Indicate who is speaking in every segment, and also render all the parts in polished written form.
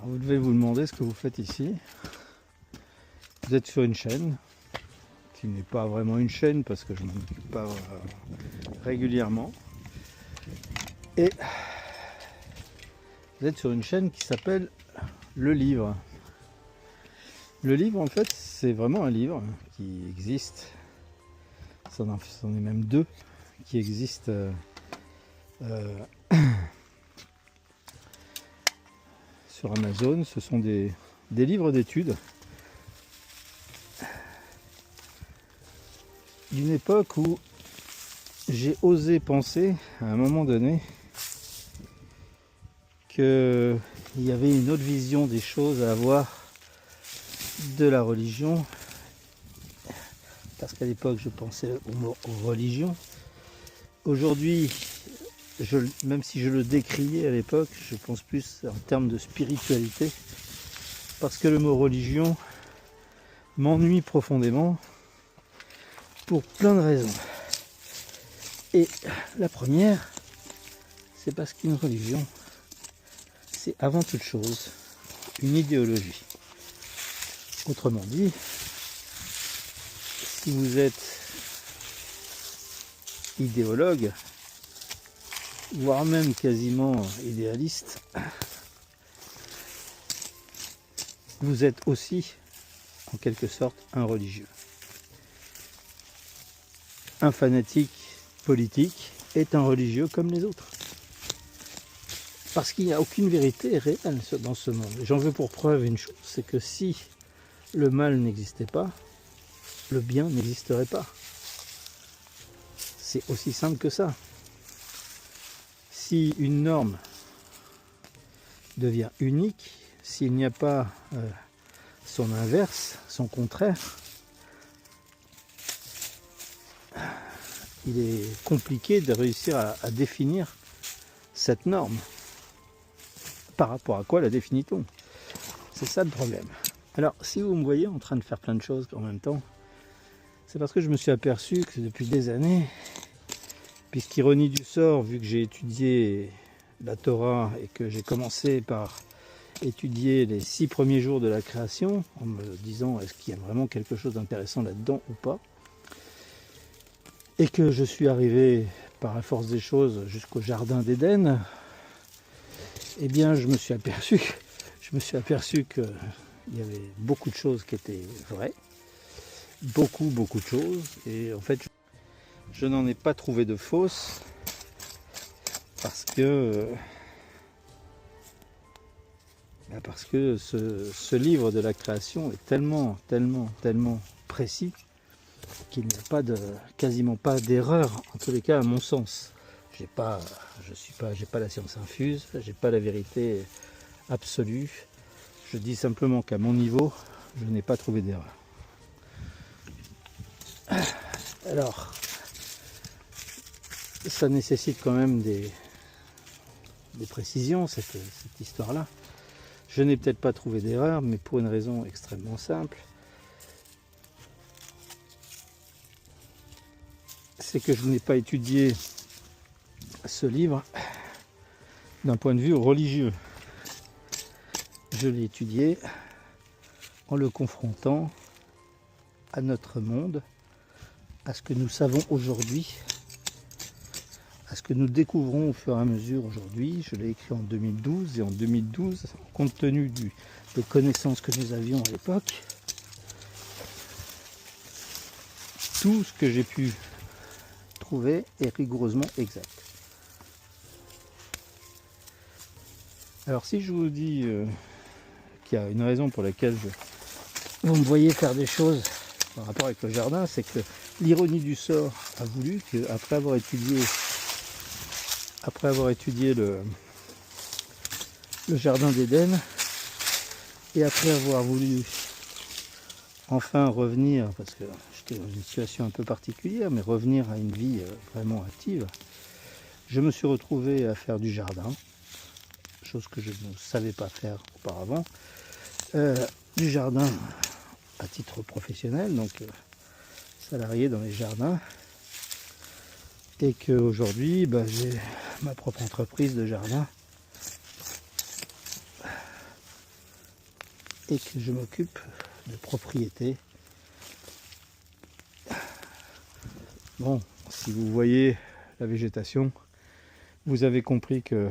Speaker 1: Alors vous devez vous demander ce que vous faites ici. Vous êtes sur une chaîne, qui n'est pas vraiment une chaîne parce que je m'en occupe pas régulièrement. Et vous êtes sur une chaîne qui s'appelle Le Livre. Le livre, en fait, c'est vraiment un livre qui existe. C'en est même deux qui existent sur Amazon. Ce sont des livres d'études d'une époque où j'ai osé penser à un moment donné qu'il y avait une autre vision des choses à avoir de la religion, parce qu'à l'époque je pensais aux religions. Aujourd'hui, même si je le décriais à l'époque, je pense plus en termes de spiritualité, parce que le mot religion m'ennuie profondément pour plein de raisons. Et la première, c'est parce qu'une religion, c'est avant toute chose une idéologie. Autrement dit, si vous êtes idéologue, voire même quasiment idéaliste, vous êtes aussi en quelque sorte un religieux. Un fanatique politique est un religieux comme les autres. Parce qu'il n'y a aucune vérité réelle dans ce monde. J'en veux pour preuve une chose, c'est que si le mal n'existait pas, le bien n'existerait pas. C'est aussi simple que ça. Si une norme devient unique, s'il n'y a pas son inverse, son contraire, il est compliqué de réussir à définir cette norme. Par rapport à quoi la définit-on? C'est ça le problème. Alors, si vous me voyez en train de faire plein de choses en même temps, c'est parce que je me suis aperçu que depuis des années, puisqu'ironie du sort, vu que j'ai étudié la Torah et que j'ai commencé par étudier les 6 premiers jours de la création, en me disant est-ce qu'il y a vraiment quelque chose d'intéressant là-dedans ou pas, et que je suis arrivé par la force des choses jusqu'au jardin d'Éden, eh bien je me suis aperçu qu'il y avait beaucoup de choses qui étaient vraies, beaucoup de choses, et en fait je n'en ai pas trouvé de fausses, parce que ce livre de la création est tellement précis qu'il n'y a quasiment pas d'erreur, en tous les cas à mon sens. J'ai pas la science infuse, j'ai pas la vérité absolue. Je dis simplement qu'à mon niveau, je n'ai pas trouvé d'erreur. Alors, ça nécessite quand même des précisions, cette histoire-là. Je n'ai peut-être pas trouvé d'erreur, mais pour une raison extrêmement simple. C'est que je n'ai pas étudié ce livre d'un point de vue religieux. Je l'ai étudié en le confrontant à notre monde, à ce que nous savons aujourd'hui, à ce que nous découvrons au fur et à mesure aujourd'hui. Je l'ai écrit en 2012, et en 2012, compte tenu des connaissances que nous avions à l'époque, tout ce que j'ai pu trouver est rigoureusement exact. Alors si je vous dis qu'il y a une raison pour laquelle vous me voyez faire des choses en rapport avec le jardin, c'est que l'ironie du sort a voulu qu'après avoir étudié le jardin d'Éden, et après avoir voulu enfin revenir, parce que j'étais dans une situation un peu particulière, mais revenir à une vie vraiment active, je me suis retrouvé à faire du jardin, chose que je ne savais pas faire auparavant, du jardin à titre professionnel, donc salarié dans les jardins, et qu'aujourd'hui j'ai ma propre entreprise de jardin et que je m'occupe de propriété. Bon, si vous voyez la végétation, vous avez compris que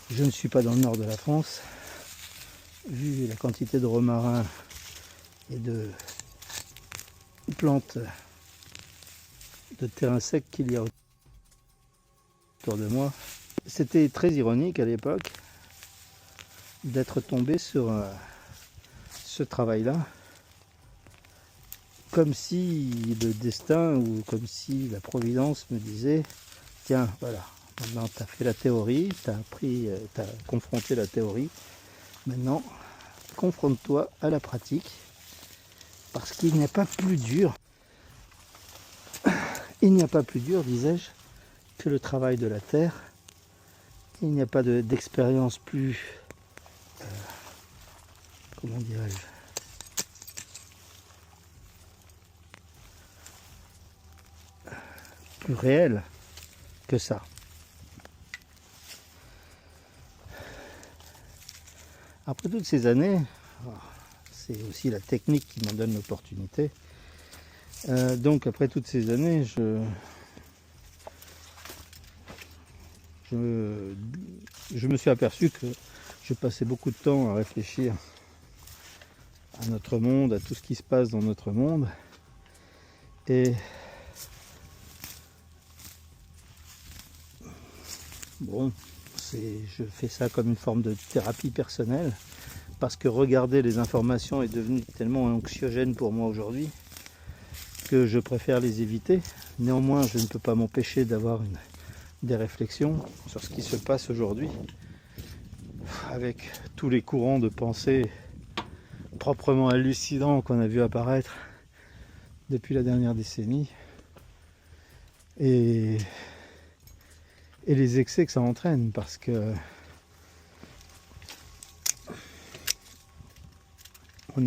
Speaker 1: je ne suis pas dans le nord de la France. Vu la quantité de romarins et de plantes de terrain sec qu'il y a autour de moi, c'était très ironique à l'époque d'être tombé sur ce travail-là, comme si le destin ou comme si la providence me disait tiens, voilà, maintenant tu as fait la théorie, tu as confronté la théorie, maintenant confronte-toi à la pratique, parce qu'il n'y a pas plus dur, disais-je, que le travail de la terre. Il n'y a pas d'expérience plus, comment dirais-je, plus réelle que ça. Après toutes ces années, c'est aussi la technique qui m'en donne l'opportunité. Donc après toutes ces années, je me suis aperçu que je passais beaucoup de temps à réfléchir à notre monde, à tout ce qui se passe dans notre monde. Et bon, je fais ça comme une forme de thérapie personnelle, parce que regarder les informations est devenu tellement anxiogène pour moi aujourd'hui que je préfère les éviter. Néanmoins, je ne peux pas m'empêcher d'avoir des réflexions sur ce qui se passe aujourd'hui, avec tous les courants de pensée proprement hallucinants qu'on a vu apparaître depuis la dernière décennie, et les excès que ça entraîne, parce que on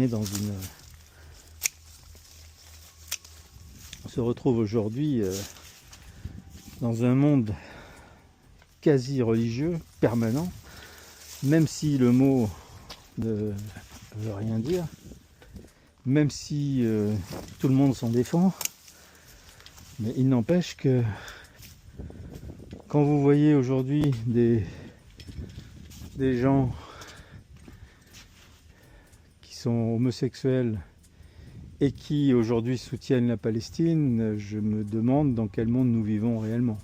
Speaker 1: se retrouve aujourd'hui dans un monde quasi religieux, permanent, même si le mot ne veut rien dire, même si tout le monde s'en défend, mais il n'empêche que quand vous voyez aujourd'hui des gens qui sont homosexuels et qui aujourd'hui soutiennent la Palestine, je me demande dans quel monde nous vivons réellement.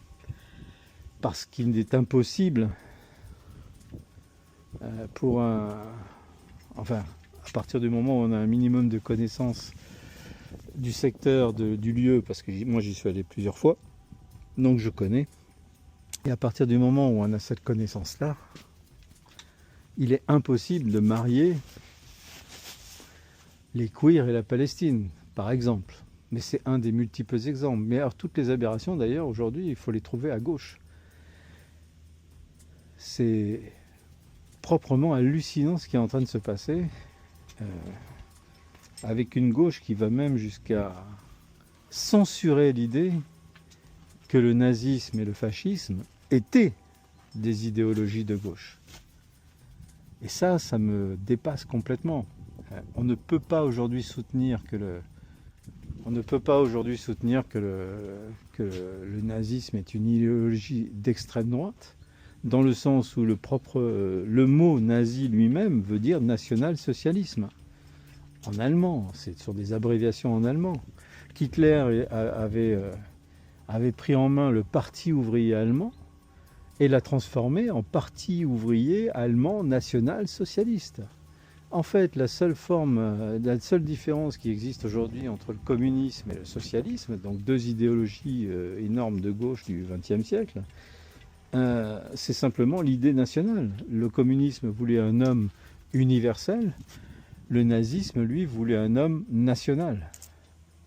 Speaker 1: Parce qu'il est impossible à partir du moment où on a un minimum de connaissances du secteur, du lieu, parce que moi j'y suis allé plusieurs fois, donc je connais, et à partir du moment où on a cette connaissance-là, il est impossible de marier les queers et la Palestine, par exemple. Mais c'est un des multiples exemples. Mais alors toutes les aberrations, d'ailleurs, aujourd'hui, il faut les trouver à gauche. C'est proprement hallucinant ce qui est en train de se passer, avec une gauche qui va même jusqu'à censurer l'idée que le nazisme et le fascisme étaient des idéologies de gauche. Et ça me dépasse complètement. On ne peut pas aujourd'hui soutenir que le nazisme est une idéologie d'extrême droite, dans le sens où le mot nazi lui-même veut dire national-socialisme. En allemand, c'est sur des abréviations en allemand. Hitler avait pris en main le Parti ouvrier allemand et l'a transformé en Parti ouvrier allemand national-socialiste. En fait, la seule différence qui existe aujourd'hui entre le communisme et le socialisme, donc deux idéologies énormes de gauche du XXe siècle, c'est simplement l'idée nationale. Le communisme voulait un homme universel, le nazisme, lui, voulait un homme national,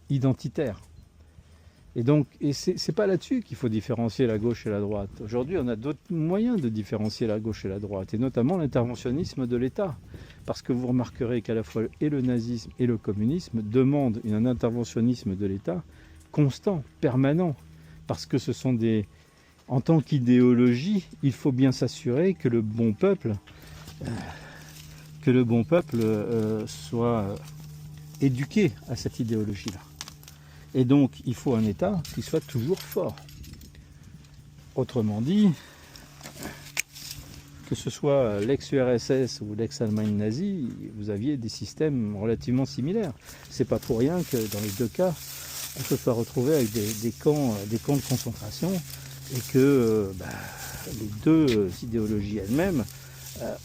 Speaker 1: identitaire. Et c'est pas là-dessus qu'il faut différencier la gauche et la droite. Aujourd'hui, on a d'autres moyens de différencier la gauche et la droite, et notamment l'interventionnisme de l'État. Parce que vous remarquerez qu'à la fois et le nazisme et le communisme demandent un interventionnisme de l'État constant, permanent. Parce que en tant qu'idéologie, il faut bien s'assurer que le bon peuple que le bon peuple soit éduqué à cette idéologie-là. Et donc, il faut un État qui soit toujours fort. Autrement dit, que ce soit l'ex-URSS ou l'ex-Allemagne nazie, vous aviez des systèmes relativement similaires. C'est pas pour rien que dans les deux cas, on se soit retrouvé avec des camps de concentration et que les deux idéologies elles-mêmes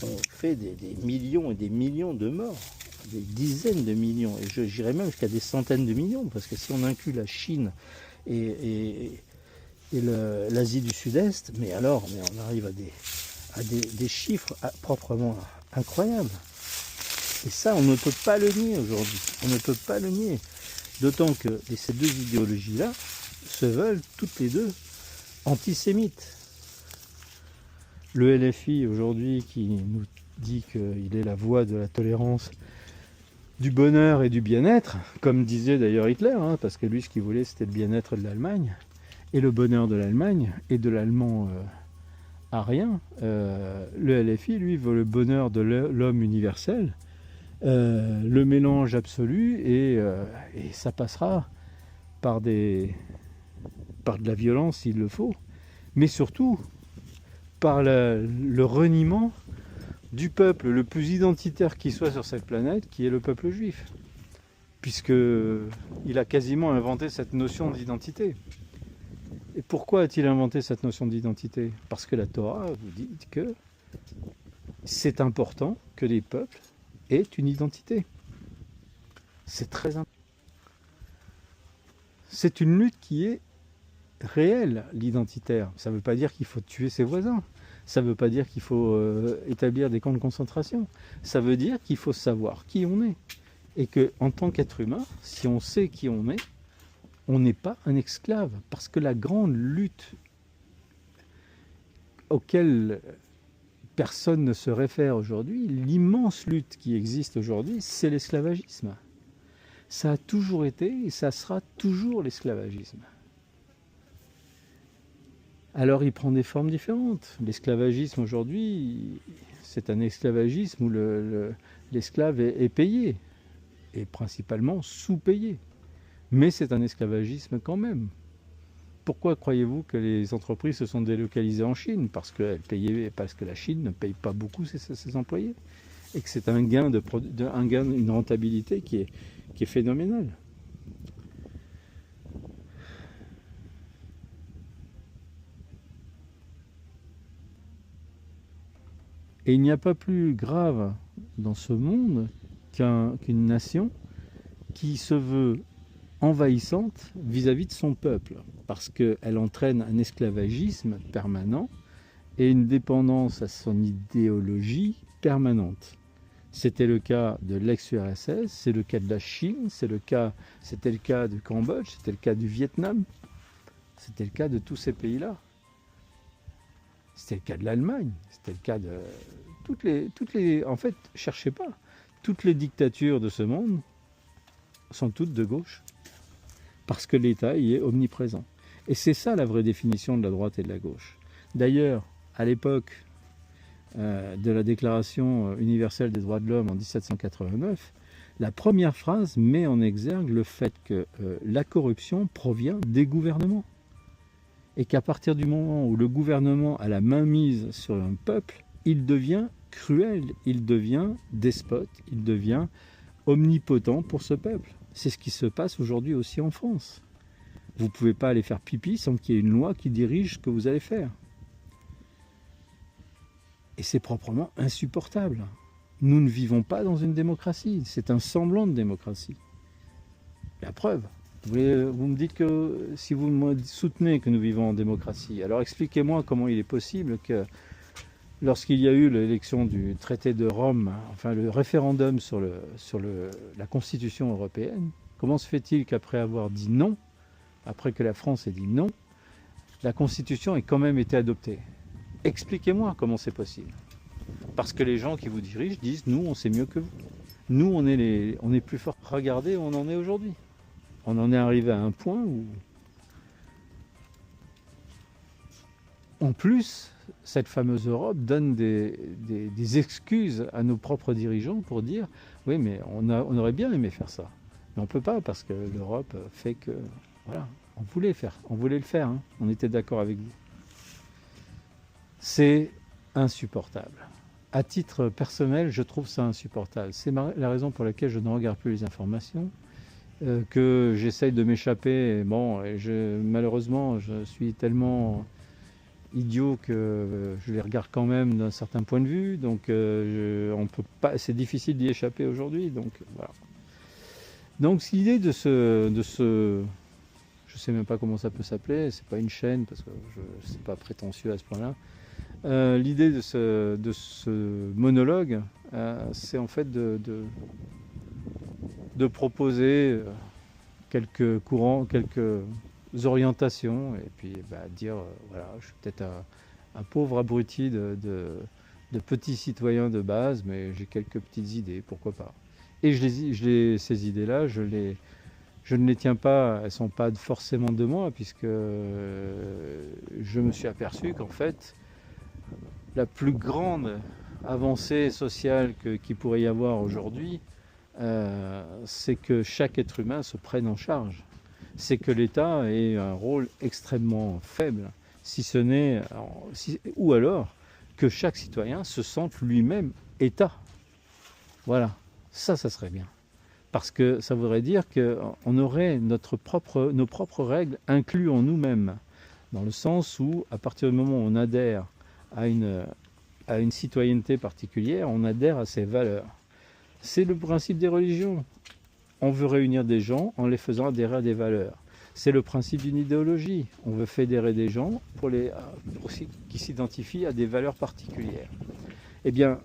Speaker 1: ont fait des millions et des millions de morts, des dizaines de millions, et j'irais même jusqu'à des centaines de millions, parce que si on inclut la Chine et l'Asie du Sud-Est, mais on arrive à des chiffres proprement incroyables. Et ça, on ne peut pas le nier aujourd'hui. On ne peut pas le nier. D'autant que ces deux idéologies-là se veulent toutes les deux antisémites. Le LFI aujourd'hui qui nous dit qu'il est la voie de la tolérance, du bonheur et du bien-être, comme disait d'ailleurs Hitler, parce que lui ce qu'il voulait c'était le bien-être de l'Allemagne, et le bonheur de l'Allemagne, et de l'allemand arien. Le LFI lui veut le bonheur de l'homme universel, le mélange absolu, et ça passera par de la violence s'il le faut, mais surtout par le reniement du peuple le plus identitaire qui soit sur cette planète, qui est le peuple juif, puisqu'il a quasiment inventé cette notion d'identité. Et pourquoi a-t-il inventé cette notion d'identité? Parce que la Torah vous dit que c'est important que les peuples aient une identité. C'est très important. C'est une lutte qui est réelle, l'identitaire. Ça ne veut pas dire qu'il faut tuer ses voisins. Ça ne veut pas dire qu'il faut établir des camps de concentration. Ça veut dire qu'il faut savoir qui on est. Et qu'en tant qu'être humain, si on sait qui on n'est pas un esclave. Parce que la grande lutte auquel personne ne se réfère aujourd'hui, l'immense lutte qui existe aujourd'hui, c'est l'esclavagisme. Ça a toujours été et ça sera toujours l'esclavagisme. Alors il prend des formes différentes. L'esclavagisme aujourd'hui, c'est un esclavagisme où l'esclave est payé, et principalement sous-payé. Mais c'est un esclavagisme quand même. Pourquoi croyez-vous que les entreprises se sont délocalisées en Chine? Parce que la Chine ne paye pas beaucoup ses employés. Et que c'est un gain, une rentabilité qui est phénoménale. Et il n'y a pas plus grave dans ce monde qu'une nation qui se veut envahissante vis-à-vis de son peuple, parce qu'elle entraîne un esclavagisme permanent et une dépendance à son idéologie permanente. C'était le cas de l'ex-URSS, c'est le cas de la Chine, c'était le cas du Cambodge, c'était le cas du Vietnam, c'était le cas de tous ces pays-là. C'était le cas de l'Allemagne, c'était le cas de toutes les. En fait, cherchez pas. Toutes les dictatures de ce monde sont toutes de gauche, parce que l'État y est omniprésent. Et c'est ça la vraie définition de la droite et de la gauche. D'ailleurs, à l'époque de la Déclaration universelle des droits de l'homme en 1789, la première phrase met en exergue le fait que la corruption provient des gouvernements. Et qu'à partir du moment où le gouvernement a la main mise sur un peuple, il devient cruel, il devient despote, il devient omnipotent pour ce peuple. C'est ce qui se passe aujourd'hui aussi en France. Vous ne pouvez pas aller faire pipi sans qu'il y ait une loi qui dirige ce que vous allez faire. Et c'est proprement insupportable. Nous ne vivons pas dans une démocratie, c'est un semblant de démocratie. La preuve. Vous me dites que si vous me soutenez que nous vivons en démocratie, alors expliquez-moi comment il est possible que lorsqu'il y a eu l'élection du traité de Rome, enfin le référendum sur la Constitution européenne, comment se fait-il qu'après avoir dit non, après que la France ait dit non, la Constitution ait quand même été adoptée? Expliquez-moi comment c'est possible. Parce que les gens qui vous dirigent disent « nous, on sait mieux que vous. Nous, on est plus forts. » Regardez où on en est aujourd'hui. On en est arrivé à un point où en plus, cette fameuse Europe donne des excuses à nos propres dirigeants pour dire oui, mais on aurait bien aimé faire ça. Mais on ne peut pas parce que l'Europe fait que. Voilà, on voulait le faire, hein. On était d'accord avec vous. C'est insupportable. À titre personnel, je trouve ça insupportable. C'est la raison pour laquelle je ne regarde plus les informations, que j'essaye de m'échapper. Bon, malheureusement, je suis tellement idiot que je les regarde quand même d'un certain point de vue. Donc, on peut pas. C'est difficile d'y échapper aujourd'hui. Donc, voilà. Donc, l'idée de ce, je sais même pas comment ça peut s'appeler. C'est pas une chaîne parce que c'est pas prétentieux à ce point-là. L'idée de ce monologue, c'est en fait de proposer quelques courants, quelques orientations, et puis dire, voilà, je suis peut-être un pauvre abruti de petit citoyen de base, mais j'ai quelques petites idées, pourquoi pas. Et ces idées-là, je ne les tiens pas, elles ne sont pas forcément de moi, puisque je me suis aperçu qu'en fait, la plus grande avancée sociale qu'il pourrait y avoir aujourd'hui, c'est que chaque être humain se prenne en charge. C'est que l'État ait un rôle extrêmement faible, si ce n'est, ou alors que chaque citoyen se sente lui-même État. Voilà, ça serait bien. Parce que ça voudrait dire qu'on aurait nos propres règles inclus en nous-mêmes, dans le sens où, à partir du moment où on adhère à une citoyenneté particulière, on adhère à ses valeurs. C'est le principe des religions. On veut réunir des gens en les faisant adhérer à des valeurs. C'est le principe d'une idéologie. On veut fédérer des gens qui s'identifient à des valeurs particulières. Eh bien,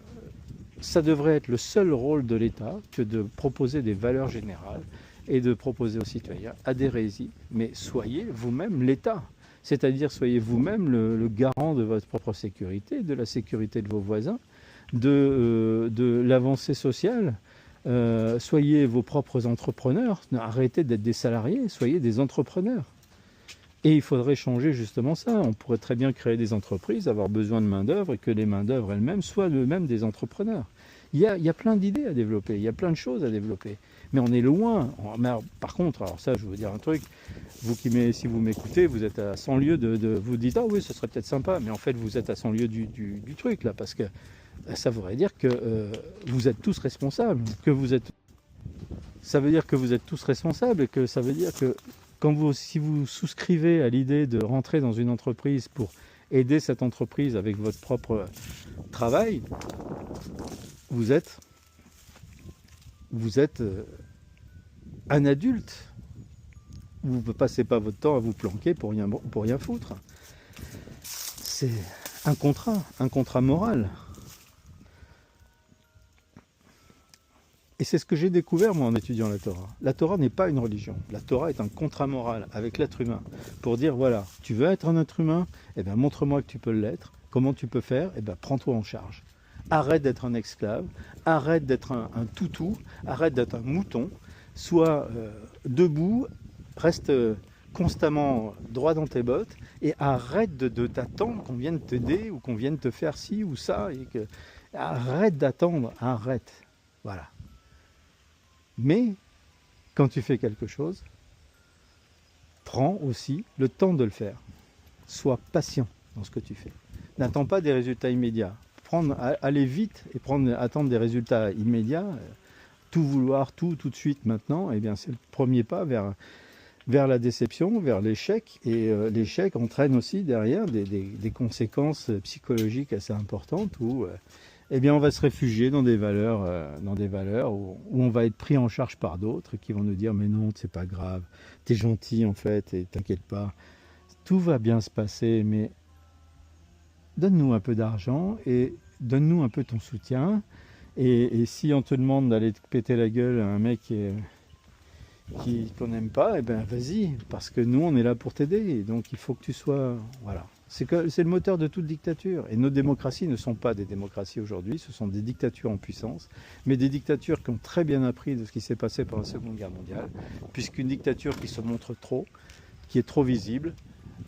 Speaker 1: ça devrait être le seul rôle de l'État que de proposer des valeurs générales et de proposer aux citoyens adhérez-y, mais soyez vous-même l'État. C'est-à-dire, soyez vous-même le garant de votre propre sécurité, de la sécurité de vos voisins, de l'avancée sociale. Soyez vos propres entrepreneurs. Arrêtez d'être des salariés, soyez des entrepreneurs. Et il faudrait changer justement ça. On pourrait très bien créer des entreprises, avoir besoin de main-d'œuvre et que les main-d'œuvre elles-mêmes soient eux-mêmes des entrepreneurs. Il y a plein d'idées à développer, il y a plein de choses à développer. Mais on est loin. Mais par contre, alors ça, je veux vous dire un truc. Si vous m'écoutez, vous êtes à 100 lieues vous dites, ah oui, ce serait peut-être sympa. Mais en fait, vous êtes à 100 lieues du truc, là. Parce que ça voudrait dire que vous êtes tous responsables. Ça veut dire que vous êtes tous responsables et que ça veut dire que si vous souscrivez à l'idée de rentrer dans une entreprise pour aider cette entreprise avec votre propre travail, vous êtes un adulte. Vous ne passez pas votre temps à vous planquer pour rien foutre. C'est un contrat moral. Et c'est ce que j'ai découvert, moi, en étudiant la Torah. La Torah n'est pas une religion. La Torah est un contrat moral avec l'être humain. Pour dire, voilà, tu veux être un être humain, eh bien, montre-moi que tu peux l'être. Comment tu peux faire? Eh bien, prends-toi en charge. Arrête d'être un esclave, arrête d'être un toutou, arrête d'être un mouton, sois debout, reste constamment droit dans tes bottes et arrête de t'attendre qu'on vienne t'aider ou qu'on vienne te faire ci ou ça. Arrête d'attendre, arrête. Voilà. Mais quand tu fais quelque chose, prends aussi le temps de le faire. Sois patient dans ce que tu fais. N'attends pas des résultats immédiats. Aller vite et attendre des résultats immédiats, tout vouloir, tout de suite maintenant, eh bien c'est le premier pas vers la déception, vers l'échec. Et l'échec entraîne aussi derrière des conséquences psychologiques assez importantes où eh bien on va se réfugier dans des valeurs où on va être pris en charge par d'autres qui vont nous dire mais non, c'est pas grave, t'es gentil en fait et t'inquiète pas, tout va bien se passer, mais donne-nous un peu d'argent et donne-nous un peu ton soutien. Et si on te demande d'aller te péter la gueule à un mec qu'on n'aime pas, eh ben vas-y, parce que nous on est là pour t'aider. Et donc il faut que tu sois... Voilà. C'est le moteur de toute dictature. Et nos démocraties ne sont pas des démocraties aujourd'hui, ce sont des dictatures en puissance, mais des dictatures qui ont très bien appris de ce qui s'est passé pendant la Seconde Guerre mondiale, puisqu'une dictature qui se montre trop, qui est trop visible,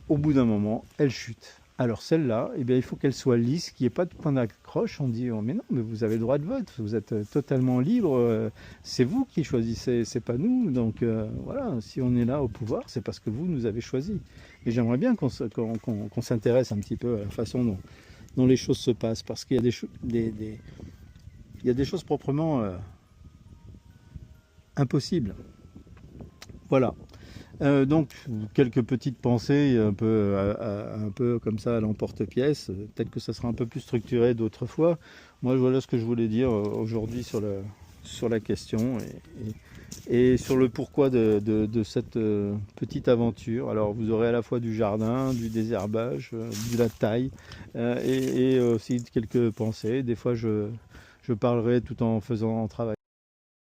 Speaker 1: au bout d'un moment, elle chute. Alors celle-là, eh bien, il faut qu'elle soit lisse, qu'il n'y ait pas de point d'accroche. On dit, oh, mais non, mais vous avez le droit de vote, vous êtes totalement libre, c'est vous qui choisissez, c'est pas nous. Donc voilà, si on est là au pouvoir, c'est parce que vous nous avez choisi. Et j'aimerais bien qu'on s'intéresse un petit peu à la façon dont les choses se passent, parce qu'il y a il y a des choses proprement impossibles. Voilà. Donc quelques petites pensées un peu comme ça à l'emporte-pièce. Peut-être que ça sera un peu plus structuré d'autres fois. Moi voilà ce que je voulais dire aujourd'hui sur la question et sur le pourquoi de cette petite aventure. Alors vous aurez à la fois du jardin, du désherbage, de la taille et aussi quelques pensées. Des fois je parlerai tout en faisant en travaillant.